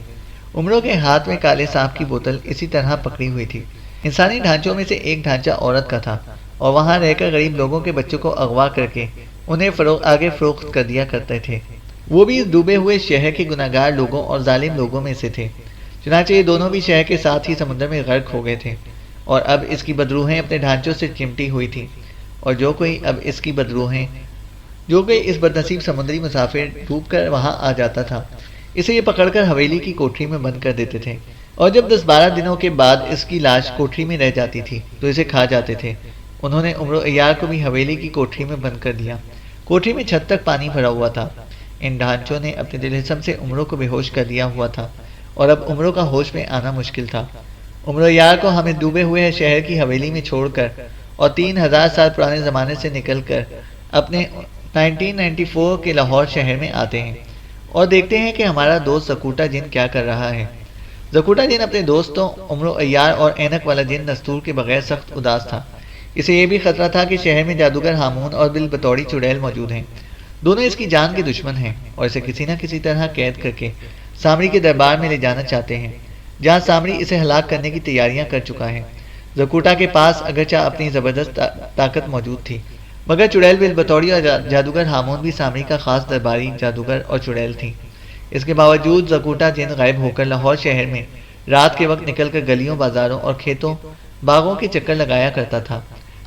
عمرو کے ہاتھ میں کالے سانپ کی بوتل اسی طرح پکڑی ہوئی تھی۔ انسانی ڈھانچوں میں سے ایک ڈھانچہ عورت کا تھا اور وہاں رہ کر غریب لوگوں کے بچوں کو اغوا کر کے انہیں آگے فروخت کر دیا کرتے تھے۔ وہ بھی اس ڈوبے ہوئے شہر کے گناہگار لوگوں اور ظالم لوگوں میں سے تھے۔ چنانچہ یہ دونوں بھی شہر کے ساتھ ہی سمندر میں غرق ہو گئے تھے اور اب اس کی بدروحیں اپنے ڈھانچوں سے چمٹی ہوئی تھی، اور جو کوئی اس بدنصیب سمندری مسافر ڈوب کر وہاں آ جاتا تھا اسے یہ پکڑ کر حویلی کی کوٹری میں بند کر دیتے تھے، اور جب 10-12 دنوں کے بعد اس کی لاش کوٹری میں رہ جاتی تھی تو اسے کھا جاتے تھے۔ انہوں نے عمرو عیار کو بھی حویلی کی کوٹری میں بند کر دیا۔ کوٹری میں چھت تک پانی بھرا ہوا تھا۔ ان ڈھانچوں نے اپنے دلہسم سے عمرو کو بے ہوش کر دیا ہوا تھا اور اب عمرو کا ہوش میں آنا مشکل تھا۔ عمرو عیار کو ہمیں ڈوبے ہوئے شہر کی حویلی میں چھوڑ کر اور 3000 سال پرانے زمانے سے نکل کر اپنے 1994 کے لاہور شہر میں آتے ہیں اور دیکھتے ہیں کہ ہمارا دوست زکوٹا جن کیا کر رہا ہے۔ زکوٹا جن اپنے دوستوں عمرو عیار اور اینک والا جن نستور کے بغیر سخت اداس تھا۔ اسے یہ بھی خطرہ تھا کہ شہر میں جادوگر ہامون اور بالبطوڑی چڑیل موجود ہیں۔ دونوں اس کی جان کے دشمن ہیں اور اسے کسی نہ کسی طرح قید کر کے سامری کے دربار میں لے جانا چاہتے ہیں، جہاں سامری اسے ہلاک کرنے کی تیاریاں کر چکا ہے۔ زکوٹا کے پاس اگرچہ اپنی زبردست طاقت موجود تھی، مگر چڑیل بالبطوڑی اور جادوگر ہامون بھی سامری کا خاص درباری جادوگر اور چڑیل تھی۔ اس کے باوجود زکوٹا جن غائب ہو کر لاہور شہر میں رات کے وقت نکل کر گلیوں، بازاروں اور کھیتوں باغوں کے چکر لگایا کرتا تھا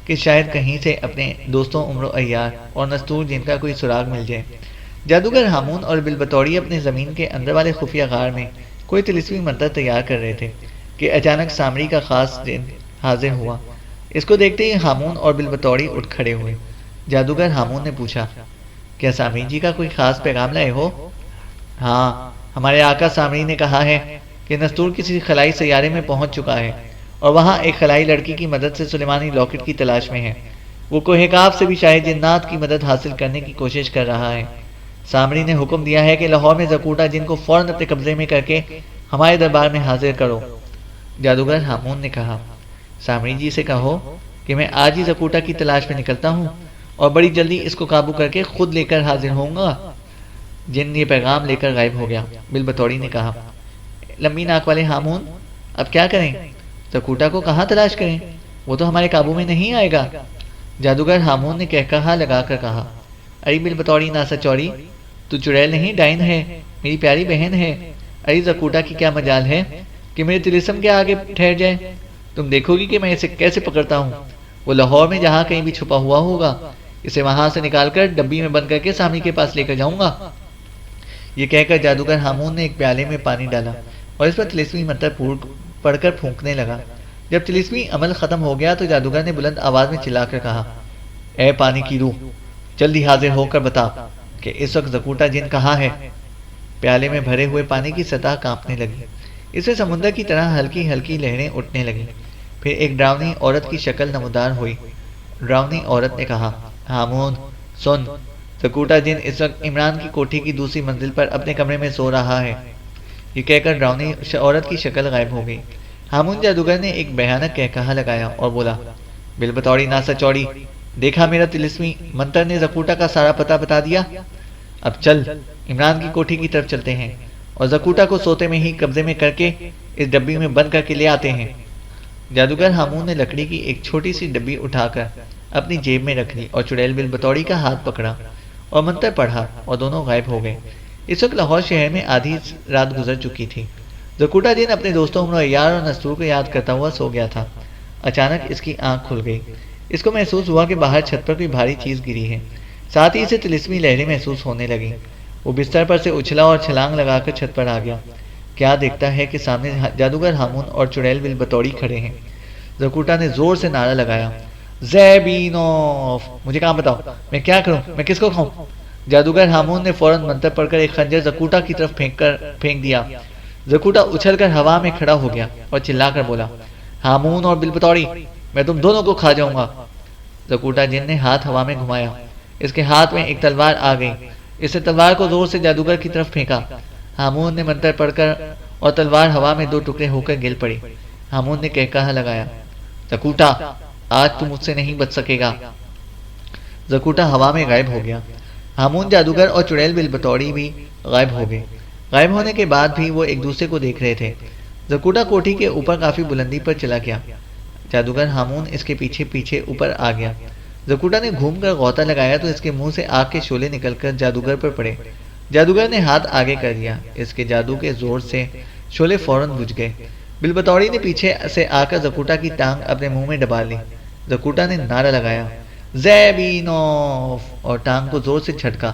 کہ شاید کہیں سے اپنے دوستوں عمرو عیار اور نستور جن کا کوئی سراغ مل جائے۔ جادوگر ہامون اور بالبطوڑی اپنے زمین کے اندر والے خفیہ غار میں کوئی طلسمی منتر تیار کر رہے تھے کہ اچانک سامری کا خاص جن حاضر ہوا۔ اس کو دیکھتے ہی ہامون اور بالبطوڑی اٹھ کھڑے ہوئے۔ جادوگر ہامون نے پوچھا، کیا سامری جی کا کوئی خاص پیغام لائے ہو؟ ہاں، ہمارے آقا سامری نے کہا ہے کہ نستور کسی خلائی سیارے میں پہنچ چکا ہے اور وہاں ایک خلائی لڑکی کی مدد سے سلیمانی لاکٹ کی تلاش میں ہے۔ وہ کوہ کاف سے بھی شاہ جنات کی مدد حاصل کرنے کی کوشش کر رہا ہے۔ سامری نے حکم دیا ہے کہ لاہور میں زکوٹا جن کو فوراً اپنے قبضے میں کر کے ہمارے دربار میں حاضر کرو۔ جادوگر ہامون نے کہا، سامری جی سے کہو کہ میں آج ہی زکوٹا کی تلاش میں نکلتا ہوں اور بڑی جلدی اس کو قابو کر کے خود لے کر حاضر ہوں گا۔ جن یہ پیغام لے کر غائب ہو گیا۔ بالبطوری نے کہا، لمبی ناک والے ہامون، اب کیا کریں؟ زکوٹا کو کہاں تلاش کریں؟ وہ تو ہمارے قابو میں نہیں آئے گا۔ جادوگر ہامون نے کہا لگا کر کہا، ارے بالبطوری ناسا چوری، تو چڑیل نہیں ڈائن ہے، میری پیاری بہن ہے۔ ارے زکوٹا کی کیا مجال ہے کہ میرے طلسم کے آگے ٹھہر جائے؟ تم دیکھو گی کہ میں اسے کیسے پکڑتا ہوں۔ وہ لاہور میں جہاں کہیں بھی چھپا ہوا ہوگا، اسے وہاں سے نکال کر ڈبی میں بند کر کے سامنے کے پاس لے کر جاؤں گا۔ یہ کہہ کر جادوگر ہامون نے ایک پیالے میں پانی ڈالا اور اس پر طلسمی منتر پڑھ کر پھونکنے لگا۔ جب طلسمی عمل ختم ہو گیا تو جادوگر نے بلند آواز میں چلا کر کہا، اے پانی کی روح، جلدی حاضر ہو کر بتا کہ اس وقت زکوٹا جن کہاں ہے۔ پیالے میں بھرے ہوئے پانی کی سطح کانپنے لگی، اس سے سمندر کی طرح ہلکی ہلکی لہریں اٹھنے لگیں۔ پھر ایک ڈراؤنی عورت کی شکل نمودار ہوئی۔ ڈراؤنی عورت نے کہا، ہامون سن، زکوٹا جن اس وقت عمران کی کوٹھی کی دوسری منزل پر اپنے کمرے میں سو رہا ہے۔ یہ کہہ کر ڈراؤنی عورت کی شکل غائب ہو گئی۔ ہامون جادوگر نے ایک بھیانک کہکہا لگایا اور بولا، بالبطوری ناسا چوری، دیکھا میرا طلسمی منتر نے زکوٹا کا سارا پتہ بتا دیا۔ اب چل عمران کی کوٹھی کی طرف چلتے ہیں اور زکوٹا کو سوتے میں ہی قبضے میں کر کے اس ڈبی میں بند کر کے لے آتے ہیں۔ جادوگر ہامون نے لکڑی کی ایک چھوٹی سی ڈبی اٹھا کر اپنی جیب میں رکھ لی اور چڑیل بالبطوری کا ہاتھ پکڑا اور منتر پڑھا اور دونوں غائب ہو گئے۔ اس وقت لاہور شہر میں آدھی رات گزر چکی تھی۔ زکوٹا جن اپنے دوستوں عمر و عیار اور نستور کو یاد کرتا ہوا سو گیا تھا۔ اچانک اس کی آنکھ کھل گئی۔ اس کو محسوس ہوا کہ باہر چھت پر کوئی بھاری چیز گری ہے، ساتھ ہی اسے طلسمی لہریں محسوس ہونے لگیں۔ وہ بستر پر سے اچھلا اور چھلانگ لگا کر چھت پر آ گیا۔ کیا دیکھتا ہے کہ سامنے جادوگر ہامون اور چڑیل بالبطوری کھڑے ہیں۔ زکوٹا نے زور سے نعرہ لگایا، زیبینوف، مجھے کہاں بتاؤ، میں کیا کروں، میں کس کو کھاؤں؟ جادوگر ہامون نے فوراً منتر پڑھ کر ایک خنجر زکوٹا کی طرف پھینک دیا۔ زکوٹا اچھل کر ہوا میں کھڑا ہو گیا اور چلا کر بولا، ہامون اور بالبطوری، میں تم دونوں کو کھا جاؤں گا۔ زکوٹا جن نے ہاتھ ہوا میں گھمایا، اس کے ہاتھ میں ایک تلوار آ گئی۔ اس نے تلوار کو زور سے جادوگر کی طرف پھینکا۔ ہامون نے منتر پڑھ کر اور تلوار ہوا میں دو ٹکڑے ہو کر گر پڑی۔ ہامون نے کہا لگایا، زکوٹا آج تو مجھ سے نہیں بچ سکے گا۔ زکوٹا ہوا میں غائب ہو گیا۔ ہامون جادوگر اور چڑیل بالبطوری بھی غائب ہو گئے۔ غائب ہونے کے بعد بھی وہ ایک دوسرے کو دیکھ رہے تھے۔ زکوٹا کوٹھی کے اوپر کافی بلندی پر چلا گیا۔ جادوگر ہامون اس کے پیچھے پیچھے اوپر آ گیا۔ زکوٹا نے گھوم کر غوطہ لگایا تو اس کے منہ سے آگ کے شعلے نکل کر جادوگر پر پڑے۔ جادوگر نے ہاتھ آگے کر دیا، اس کے جادو کے زور سے شعلے فوراً بجھ گئے۔ بالبطوری نے پیچھے سے آ کر زکوٹا کی ٹانگ اپنے منہ میں ڈبا لی۔ زکوٹا نے نعرہ لگایا، زیبینوف، اور ٹانگ کو زور سے جھٹکا۔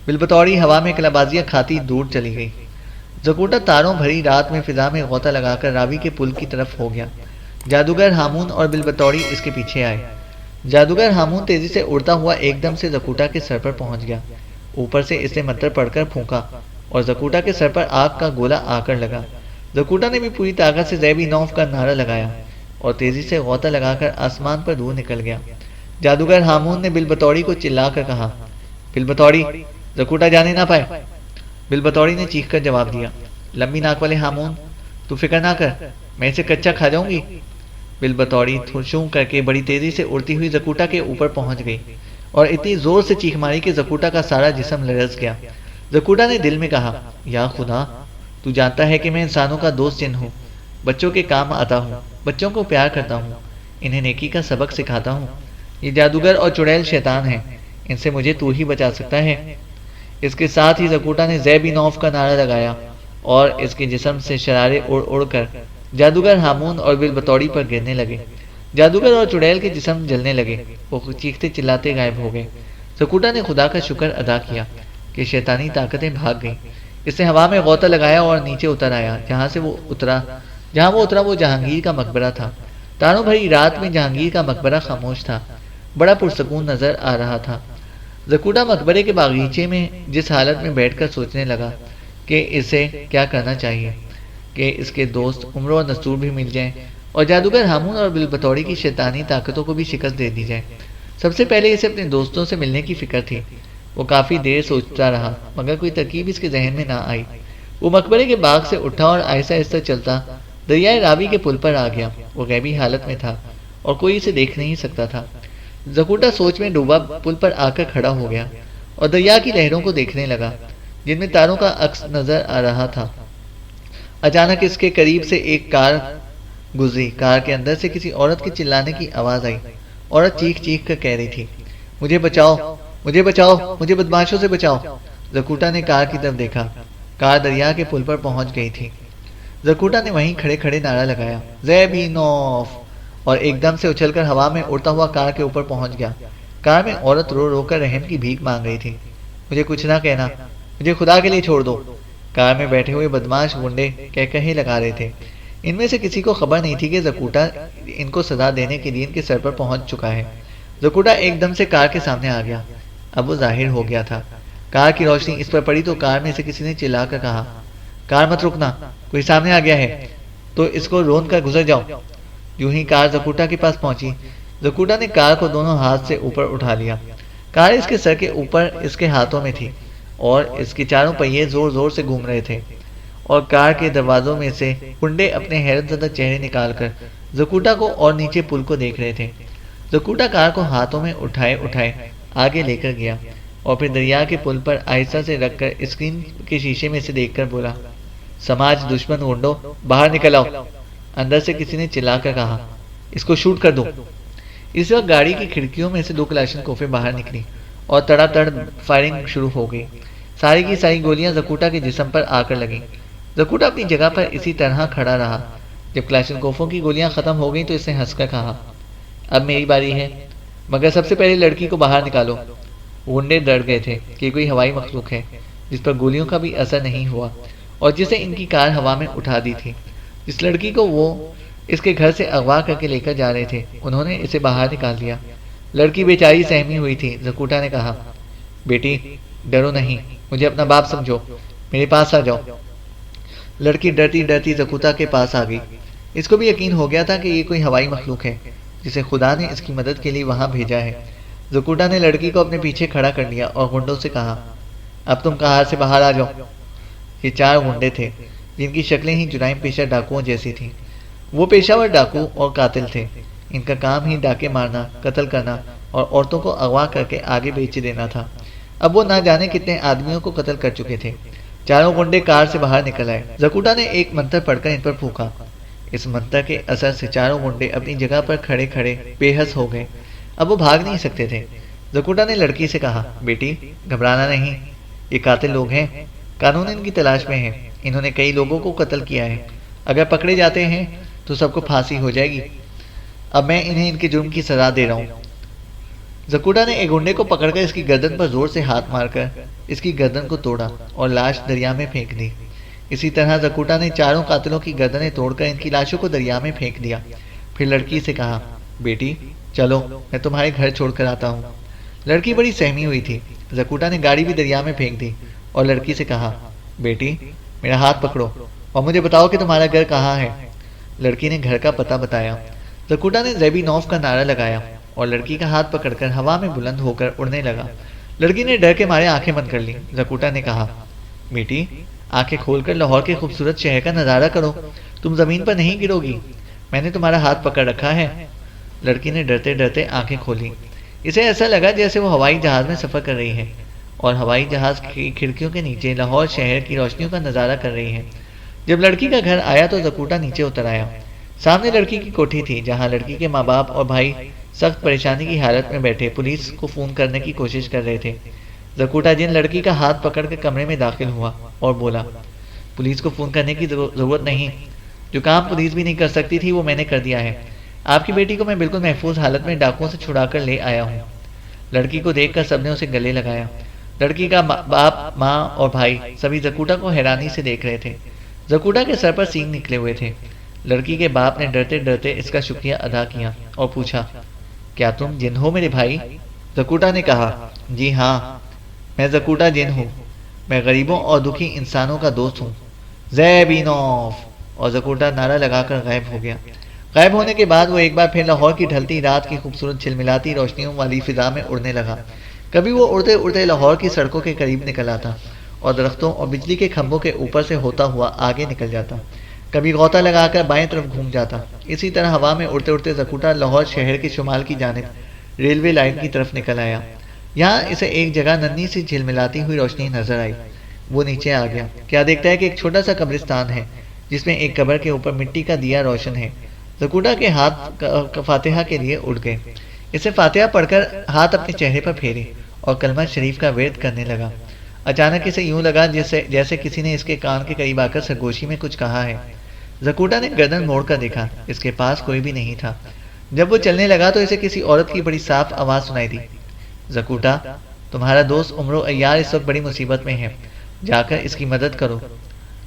بالبطوری ہوا میں کلابازیاں کھاتی دور چلی گئی۔ زکوٹا تاروں بھری رات میں فضا میں غوطہ لگا کر راوی کے پل کی طرف ہو گیا۔ جادوگر ہامون اور بالبطوری اس کے پیچھے آئے۔ جادوگر ہامون تیزی سے اڑتا ہوا ایک دم سے زکوٹا کے سر پر پہنچ گیا۔ اوپر سے اس نے منتر پڑھ کر پھونکا اور زکوٹا کے سر پر آگ کا گولا آ کر لگا۔ زکوٹا نے بھی پوری طاقت سے زیبینوف کا نعرہ لگایا اور تیزی سے غوطہ لگا کر آسمان پر دور نکل گیا۔ جادوگر ہامون نے بالبطوری کو چلا کر کہا، بالبطوری، زکوٹا جانے نہ پائے۔ بالبطوری نے چیخ کر جواب دیا، لمبی ناک والے ہامون، تو فکر نہ کر، میں اسے کچا کھا جاؤں گی۔ بالبطوری تھوشوں کر کے بڑی تیزی سے اڑتی ہوئی زکوٹا کے اوپر پہنچ گئی اور اتنی زور سے چیخ ماری کہ زکوٹا کا سارا جسم لرز گیا۔ زکوٹا نے دل میں کہا، یا خدا، تو جانتا ہے کہ میں انسانوں کا دوست جن ہوں، بچوں کے کام آتا ہوں، بچوں کو پیار کرتا ہوں، انہیں نیکی کا سبق سکھاتا ہوں۔ یہ جادوگر اور چڑیل شیطان ہیں، ان سے مجھے تو ہی بچا سکتا ہے۔ اس کے ساتھ ہی زکوٹا نے زیبینوف کا نعرہ لگایا اور اس کے جسم سے شرارے اڑ اڑ کر جادوگر ہامون اور بالبطوری پر گرنے لگے۔ جادوگر اور چڑیل کے جسم جلنے لگے، وہ چیختے چلاتے غائب ہو گئے۔ زکوٹا نے خدا کا شکر ادا کیا کہ شیطانی طاقتیں بھاگ گئیں۔ اس نے ہوا میں غوطہ لگایا اور نیچے اتر آیا۔ جہاں وہ اترا وہ جہانگیر کا مقبرہ تھا۔ تاروں بھری رات میں جہانگیر کا مقبرہ خاموش تھا، بڑا پرسکون نظر آ رہا تھا۔ زکوٹا مقبرے کے باغیچے میں جس حالت میں بیٹھ کر سوچنے لگا کہ اسے کیا کرنا چاہیے کہ اس کے دوست عمر و نستور بھی مل جائیں اور جادوگر ہامون اور بالبطوری کی شیطانی طاقتوں کو بھی شکست دے دی جائے۔ سب سے پہلے اسے اپنے دوستوں سے ملنے کی فکر تھی۔ وہ کافی دیر سوچتا رہا مگر کوئی ترکیب اس کے ذہن میں نہ آئی۔ وہ مقبرے کے باغ سے اٹھا اور آہستہ آہستہ چلتا دریائے راوی کے پل پر آ گیا۔ وہ غیبی حالت میں تھا اور کوئی اسے دیکھ نہیں سکتا تھا۔ زکوٹا سوچ میں ڈوبا پل پر آ کر کھڑا ہو گیا اور دریا کی لہروں کو دیکھنے لگا۔ جن میں تاروں کا عکس نظر آ رہا تھا۔ اچانک اس کے قریب سے ایک کار گزری۔ کار کے اندر سے کسی عورت کے چلانے کی آواز آئی۔ عورت چیخ چیخ کر کہہ رہی تھی، مجھے بچاؤ، مجھے بچاؤ، مجھے بدماشوں سے بچاؤ۔ زکوٹا نے کار کی طرف دیکھا۔ کار دریا کے پل پر پہنچ گئی تھی۔ زکوٹا نے وہیں کھڑے کھڑے نعرہ لگایا، زیبینوف، اور ایک دم سے اچھل کر ہوا میں اڑتا ہوا کار کے اوپر پہنچ گیا۔ کار میں عورت رو رو کر رحم کی بھیک مانگ رہی تھی۔ مجھے کچھ نہ کہنا، مجھے خدا کے لیے چھوڑ دو۔ کار میں بیٹھے ہوئے بدماش گنڈے کہے لگا رہے تھے۔ ان میں سے کسی کو خبر نہیں تھی کہ زکوٹا ان کو سزا دینے کے لیے ان کے سر پر پہنچ چکا ہے۔ زکوٹا ایک دم سے کار کے سامنے آ گیا۔ اب وہ ظاہر ہو گیا تھا۔ کار کی روشنی اس پر پڑی تو کار میں سے کسی نے چلا کر کہا، کار مت رکنا، کوئی سامنے آ گیا ہے تو اس کو رون کر گزر جاؤ۔ یوں ہی کار زکوٹا کے پاس پہنچی۔ زکوٹا نے کار کو دونوں ہاتھ سے اوپر اٹھا لیا۔ کار اس کے سر کے اوپر اس کے ہاتھوں میں تھی اور اس کے چاروں پہیے زور زور سے گھوم رہے تھے، اور کار کے دروازوں میں سے کنڈے اپنے حیرت زدہ چہرے نکال کر زکوٹا کو اور نیچے پل کو دیکھ رہے تھے۔ زکوٹا کار کو ہاتھوں میں اٹھائے اٹھائے آگے لے کر گیا اور پھر دریا کے پل پر آہستہ سے رکھ کر اسکرین کے شیشے میں سے دیکھ کر بولا، سماج دشمن گنڈو، باہر نکل آؤ۔ اندر سے کسی نے چلا کر کہا، اس کو شوٹ کر دو۔ اس وقت گاڑی کی کھڑکیوں میں سے 2 کلاشن کوفیں باہر نکلی اور تڑا تڑ فائرنگ شروع ہو گئی۔ ساری کی ساری گولیاں زکوٹا کے جسم پر آ کر لگیں۔ زکوٹا اپنی جگہ پر اسی طرح کھڑا رہا۔ جب کلاشن کوفوں کی گولیاں ختم ہو گئیں تو اس نے ہنس کر کہا، اب میری باری ہے، مگر سب سے پہلے لڑکی کو باہر نکالو۔ غنڈے ڈر گئے تھے کہ کوئی ہوائی مخلوق ہے جس پر گولیوں کا بھی اثر نہیں ہوا اور جسے ان کی کار ہوا میں اٹھا دی تھی۔ جس لڑکی کو وہ اس کے گھر سے اغوا کر کے لے کر جا رہے تھے انہوں نے اسے باہر نکال دیا۔ لڑکی بیچاری سہمی ہوئی تھی۔ زکوٹا نے کہا، بیٹی ڈرو نہیں، مجھے اپنا باپ سمجھو، میرے پاس آ جاؤ۔ لڑکی ڈرتی ڈرتی زکوٹا کے پاس آ گئی۔ اس کو بھی یقین ہو گیا تھا کہ یہ کوئی ہوائی مخلوق ہے جسے خدا نے اس کی مدد کے لیے وہاں بھیجا ہے۔ زکوٹا نے لڑکی کو اپنے پیچھے کھڑا کر لیا اور گنڈوں سے کہا، اب تم کار سے باہر آ جاؤ۔ یہ 4 گنڈے تھے جن کی شکلیں ہی جرائم پیشہ ڈاکوؤں جیسی تھیں۔ وہ پیشہ ور ڈاکو اور قاتل تھے۔ ان کا کام ہی ڈاکے مارنا، قتل کرنا اور عورتوں کو اغوا کر کے آگے بیچ دینا تھا۔ اب وہ نہ جانے کتنے آدمیوں کو قتل کر چکے تھے۔ 4 گنڈے کار سے باہر نکل آئے۔ زکوٹا نے ایک منتر پڑھ کر ان پر پھونکا۔ اس منتر کے اثر سے 4 گنڈے اپنی جگہ پر کھڑے کھڑے بے حس ہو گئے۔ اب وہ بھاگ نہیں سکتے تھے۔ زکوٹا نے لڑکی سے کہا، بیٹی گھبرانا نہیں، یہ قاتل لوگ ہیں، قانون ان کی تلاش میں ہے، انہوں نے کئی لوگوں کو قتل کیا ہے، اگر پکڑے جاتے ہیں تو سب کو پھانسی ہو جائے گی۔ اب میں انہیں ان کے جرم کی سزا دے رہا ہوں۔ زکوٹا نے ایک گنڈے کو پکڑ کر اس کی گردن پر زور سے ہاتھ مار کر اس کی گردن کو توڑا اور لاش دریا میں پھینک دی۔ اسی طرح زکوٹا نے 4 قاتلوں کی گردنیں توڑ کر ان کی لاشوں کو دریا میں پھینک دیا۔ پھر لڑکی سے کہا، بیٹی چلو میں تمہارے گھر چھوڑ کر آتا ہوں۔ لڑکی بڑی سہمی ہوئی تھی۔ زکوٹا نے گاڑی بھی دریا میں پھینک دی اور لڑکی سے کہا، بیٹی میرا ہاتھ پکڑو اور مجھے بتاؤ کہ تمہارا گھر کہاں ہے۔ لڑکی نے گھر کا پتہ بتایا۔ زکوٹا نے زیبینوف کا نعرہ لگایا اور لڑکی کا ہاتھ پکڑ کر ہوا میں بلند ہو کر اڑنے لگا۔ لڑکی نے ڈر کے مارے آنکھیں بند کر لی۔ زکوٹا نے کہا، بیٹی آنکھیں کھول کر لاہور کے خوبصورت شہر کا نظارہ کرو، تم زمین پر نہیں گرو گی، میں نے تمہارا ہاتھ پکڑ رکھا ہے۔ لڑکی نے ڈرتے ڈرتے آنکھیں کھولی۔ اسے ایسا لگا جیسے وہ ہوائی جہاز میں سفر کر رہی ہے اور ہوائی جہاز کی کھڑکیوں کے نیچے لاہور شہر کی روشنیوں کا نظارہ کر رہی ہے۔ جب لڑکی کا گھر آیا تو زکوٹا نیچے اتر آیا۔ سامنے لڑکی کی کوٹھی تھی جہاں لڑکی کے ماں باپ اور بھائی سخت پریشانی کی حالت میں بیٹھے پولیس کو فون کرنے کی کوشش کر رہے تھے۔ زکوٹا جن لڑکی کا ہاتھ پکڑ کے کمرے میں داخل ہوا اور بولا، پولیس کو فون کرنے کی ضرورت نہیں، جو کام پولیس بھی نہیں کر سکتی تھی وہ میں نے کر دیا ہے۔ آپ کی بیٹی کو میں بالکل محفوظ حالت میں ڈاکوؤں سے چھڑا کر لے آیا ہوں۔ لڑکی کو دیکھ کر سب نے اسے گلے لگایا۔ لڑکی کا باپ، ماں اور بھائی سبھی زکوٹا کو حیرانی سے دیکھ رہے تھے۔ زکوٹا کے سر پر سینگ نکلے ہوئے تھے۔ لڑکی کے باپ نے ڈرتے ڈرتے اس کا شکریہ ادا کیا اور پوچھا، کیا تم جن ہو میرے بھائی؟ زکوٹا نے کہا، جی ہاں میں زکوٹا جن ہوں، میں غریبوں اور دکھی انسانوں کا دوست ہوں، زیبینوف۔ اور زکوٹا نعرہ لگا کر غائب ہو گیا۔ غائب ہونے کے بعد وہ ایک بار پھر لاہور کی ڈھلتی رات کی خوبصورت جھلملاتی روشنیوں والی فضا میں اڑنے لگا۔ کبھی وہ اڑتے اڑتے لاہور کی سڑکوں کے قریب نکل آتا اور درختوں اور بجلی کے کھمبوں کے اوپر سے ہوتا ہوا آگے نکل جاتا، کبھی غوطہ لگا کر بائیں طرف گھوم جاتا۔ اسی طرح ہوا میں اڑتے اڑتے زکوٹا لاہور شہر کے شمال کی جانب ریلوے لائن کی طرف نکل آیا۔ یہاں اسے ایک جگہ ننھی سی جھلملاتی ہوئی روشنی نظر آئی۔ وہ نیچے آ گیا۔ کیا دیکھتا ہے کہ ایک چھوٹا سا قبرستان ہے جس میں ایک قبر کے اوپر مٹی کا دیا روشن ہے۔ زکوٹا کے ہاتھ فاتحہ کے لیے اٹھ گئے۔ اسے فاتحہ پڑھ کر ہاتھ اپنے چہرے پر پھیرے اور کلمہ شریف کا ورد کرنے لگا۔ اچانک اسے یوں لگا جیسے کسی نے اس کے کان کے قریب آ کر سرگوشی میں کچھ کہا ہے۔ زکوٹا نے گردن موڑ کر دیکھا، اس کے پاس کوئی بھی نہیں تھا۔ جب وہ چلنے لگا تو اسے کسی عورت کی بڑی صاف آواز سنائی دی، زکوٹا، تمہارا دوست عمرو عیار اس وقت بڑی مصیبت میں ہے، جا کر اس کی مدد کرو۔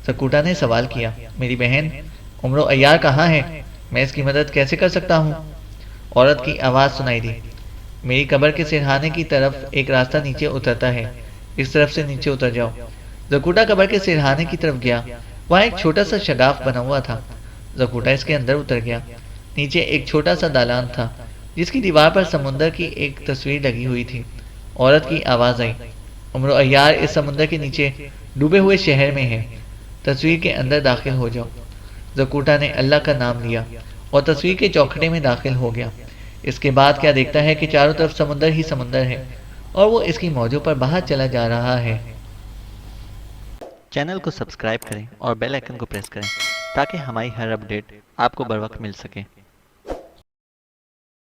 زکوٹا نے سوال کیا، میری بہن عمرو عیار کہاں ہے؟ میں اس کی مدد کیسے کر سکتا ہوں؟ عورت کی آواز سنائی دی، میری قبر کے سرہانے کی طرف ایک راستہ نیچے اترتا ہے، اس طرف سے نیچے اتر جاؤ۔ زکوٹا قبر کے سرہانے کی طرف گیا۔ وہاں ایک چھوٹا سا شگاف بنا ہوا تھا۔ زکوٹا اس کے اندر اتر گیا۔ نیچے ایک چھوٹا سا دالان تھا جس کی دیوار پر سمندر کی ایک تصویر لگی ہوئی تھی۔ عورت کی آواز آئی، عمرو عیار اس سمندر کے نیچے ڈوبے ہوئے شہر میں ہے، تصویر کے اندر داخل ہو جاؤ۔ زکوٹا نے اللہ کا نام لیا اور تصویر کے چوکھٹے میں داخل ہو گیا۔ اس کے بعد کیا دیکھتا ہے کہ چاروں طرف سمندر ہی سمندر ہے اور وہ اس کی موجوں پر باہر چلا جا رہا ہے۔ چینل کو سبسکرائب کریں اور بیل آئیکن کو پریس کریں تاکہ ہماری ہر اپڈیٹ آپ کو بر وقت مل سکے۔